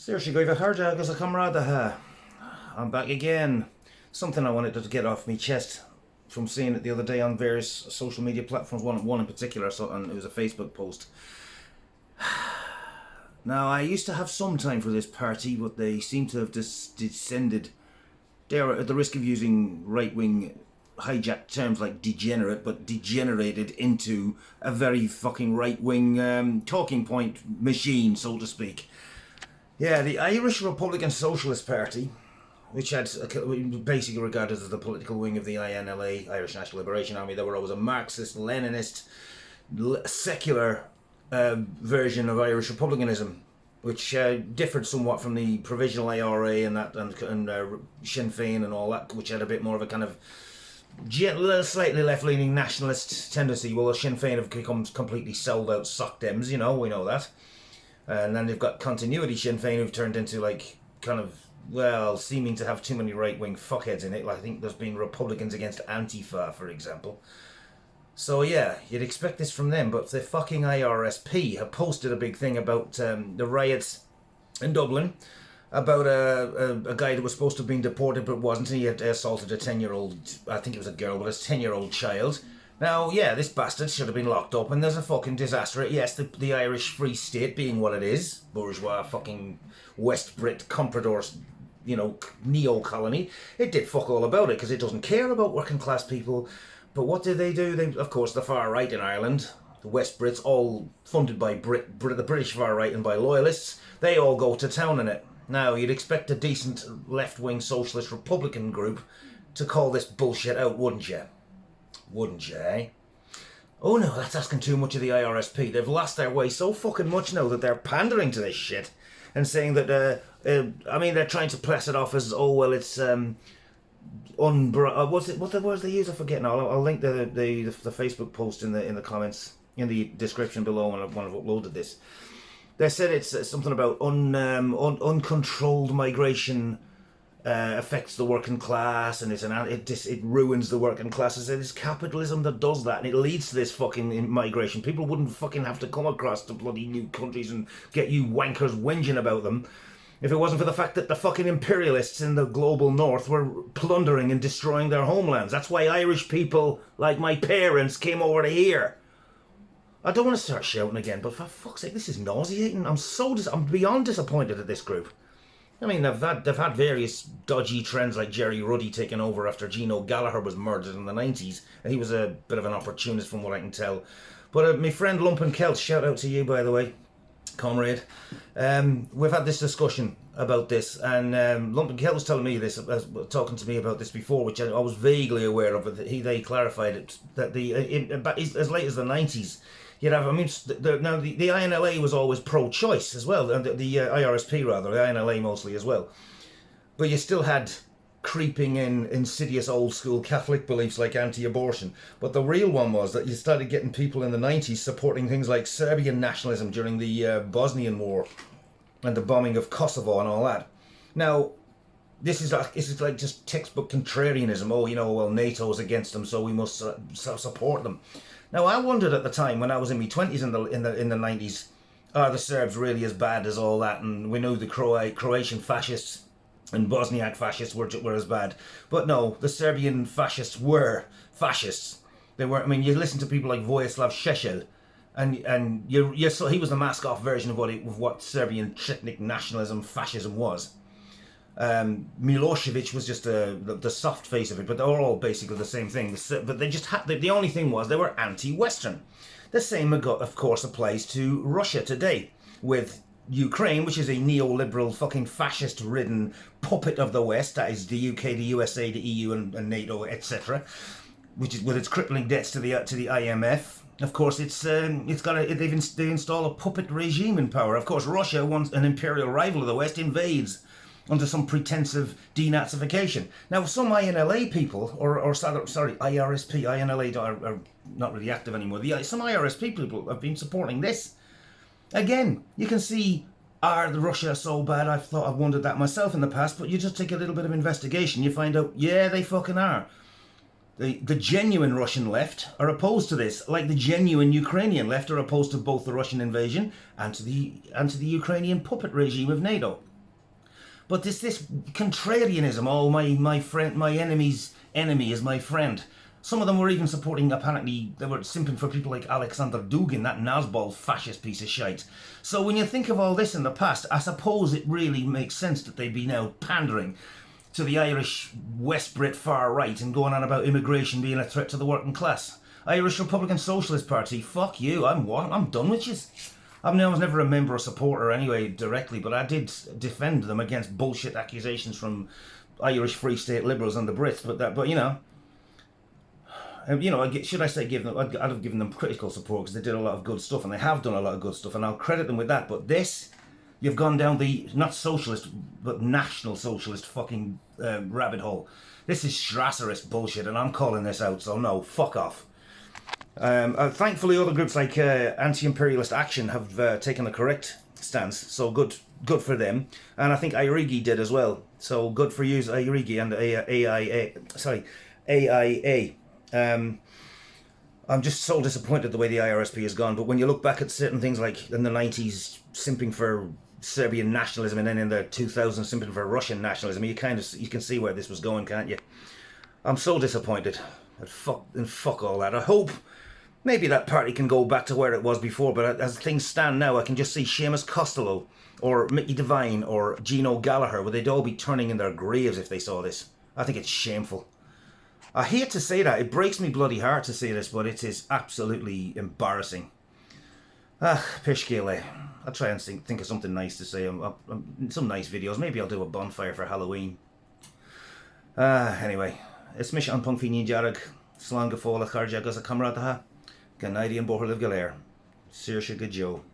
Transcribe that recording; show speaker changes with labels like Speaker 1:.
Speaker 1: Seriously, Gaiva Harjag as a comrade. I'm back again. Something I wanted to get off my chest from seeing it the other day on various social media platforms. One in particular, and it was a Facebook post. Now, I used to have some time for this party, but they seem to have descended. They're at the risk of using right-wing hijacked terms like degenerate, but degenerated into a very fucking right-wing talking point machine, so to speak. Yeah, the Irish Republican Socialist Party, which had basically regarded as the political wing of the INLA, Irish National Liberation Army. They were always a Marxist, Leninist, secular version of Irish republicanism, which differed somewhat from the provisional IRA and Sinn Féin and all that, which had a bit more of a kind of slightly left-leaning nationalist tendency. Well, Sinn Féin have become completely sold out sock dems, we know that. And then they've got continuity Sinn Féin who've turned into seeming to have too many right-wing fuckheads in it. Like, I think there's been Republicans against Antifa, for example. So yeah, you'd expect this from them, but the fucking IRSP have posted a big thing about the riots in Dublin, about a guy that was supposed to have been deported but wasn't, and he had assaulted a 10-year-old, I think it was a girl, but a 10-year-old child. Now, yeah, this bastard should have been locked up, and there's a fucking disaster. Yes, the Irish Free State being what it is, bourgeois fucking West Brit comprador, neo-colony, it did fuck all about it, because it doesn't care about working class people. But what did they do? Of course, the far right in Ireland, the West Brits, all funded by the British far right and by loyalists, they all go to town in it. Now, you'd expect a decent left-wing socialist Republican group to call this bullshit out, wouldn't you? Wouldn't you, eh? Oh no, that's asking too much of the IRSP. They've lost their way so fucking much now that they're pandering to this shit and saying that, they're trying to press it off as, it's, what the words they use? I forget now. I'll link the Facebook post in the comments, in the description below when I've uploaded this. They said it's something about uncontrolled migration affects the working class, and it ruins the working class. I said it's capitalism that does that, and it leads to this fucking migration. People wouldn't fucking have to come across to bloody new countries and get you wankers whinging about them if it wasn't for the fact that the fucking imperialists in the global north were plundering and destroying their homelands. That's why Irish people, like my parents, came over to here. I don't want to start shouting again, but for fuck's sake, this is nauseating. I'm beyond disappointed at this group. I mean, they've had various dodgy trends like Jerry Ruddy taking over after Gino Gallagher was murdered in the 90s. And he was a bit of an opportunist from what I can tell. But my friend Lumpen Celts, shout out to you, by the way, comrade. We've had this discussion about this, and Lumpen Celts was telling me this, talking to me about this before, which I was vaguely aware of. They clarified it, that as late as the 90s, you'd have, the INLA was always pro-choice as well, and the IRSP rather, the INLA mostly as well. But you still had creeping in insidious old school Catholic beliefs like anti-abortion. But the real one was that you started getting people in the 90s supporting things like Serbian nationalism during the Bosnian War and the bombing of Kosovo and all that. Now, this is like just textbook contrarianism. NATO's against them, so we must support them. Now, I wondered at the time when I was in my 20s in the 90s, are the Serbs really as bad as all that? And we knew the Croatian fascists and Bosniak fascists were as bad. But no, the Serbian fascists were fascists. They were. You listen to people like Vojislav Šešelj, and he was the mask-off version of what Serbian Chetnik nationalism, fascism was. Milosevic was just the soft face of it, but they were all basically the same thing. But they just had the only thing was they were anti-Western. The same, of course, applies to Russia today, with Ukraine, which is a neoliberal, fucking fascist-ridden puppet of the West. That is the UK, the USA, the EU, and NATO, etc. Which is with its crippling debts to the IMF. Of course, they install a puppet regime in power. Of course, Russia, once an imperial rival of the West, invades under some pretense of denazification. Now, some INLA people, IRSP, INLA are not really active anymore. Some IRSP people have been supporting this. Again, you can see, are the Russia so bad? I've wondered that myself in the past, but you just take a little bit of investigation, you find out, yeah, they fucking are. The genuine Russian left are opposed to this, like the genuine Ukrainian left are opposed to both the Russian invasion and to the Ukrainian puppet regime of NATO. But this contrarianism, oh, my friend, my enemy's enemy is my friend. Some of them were even supporting, apparently, they were simping for people like Alexander Dugin, that Nazbol fascist piece of shite. So when you think of all this in the past, I suppose it really makes sense that they'd be now pandering to the Irish West Brit far right and going on about immigration being a threat to the working class. Irish Republican Socialist Party, fuck you, I'm done with you. I was never a member or supporter anyway directly, but I did defend them against bullshit accusations from Irish Free State Liberals and the Brits, but you know, should I say give them? I'd have given them critical support because they did a lot of good stuff, and they have done a lot of good stuff, and I'll credit them with that. But this, you've gone down the not socialist but national socialist fucking rabbit hole. This is Strasserist bullshit, and I'm calling this out. So no, fuck off. Thankfully, other groups like Anti-Imperialist Action have taken the correct stance. So good for them, and I think IRSP did as well. So good for you, IRSP and AIA. I'm just so disappointed the way the IRSP has gone. But when you look back at certain things like in the 90s, simping for Serbian nationalism, and then in the 2000s, simping for Russian nationalism, you can see where this was going, can't you? I'm so disappointed. And fuck all that. I hope maybe that party can go back to where it was before. But as things stand now, I can just see Seamus Costello or Mickey Devine or Gino Gallagher, where they'd all be turning in their graves if they saw this. I think it's shameful. I hate to say that. It breaks me bloody heart to say this, but it is absolutely embarrassing. Pishkele. I'll try and think of something nice to say. Some nice videos. Maybe I'll do a bonfire for Halloween. Anyway. Is mis an pong fini jarag. Slán go fóla charja agus a camrad ha. Gan naidi an bohar liv galéir. Sir se go Joe.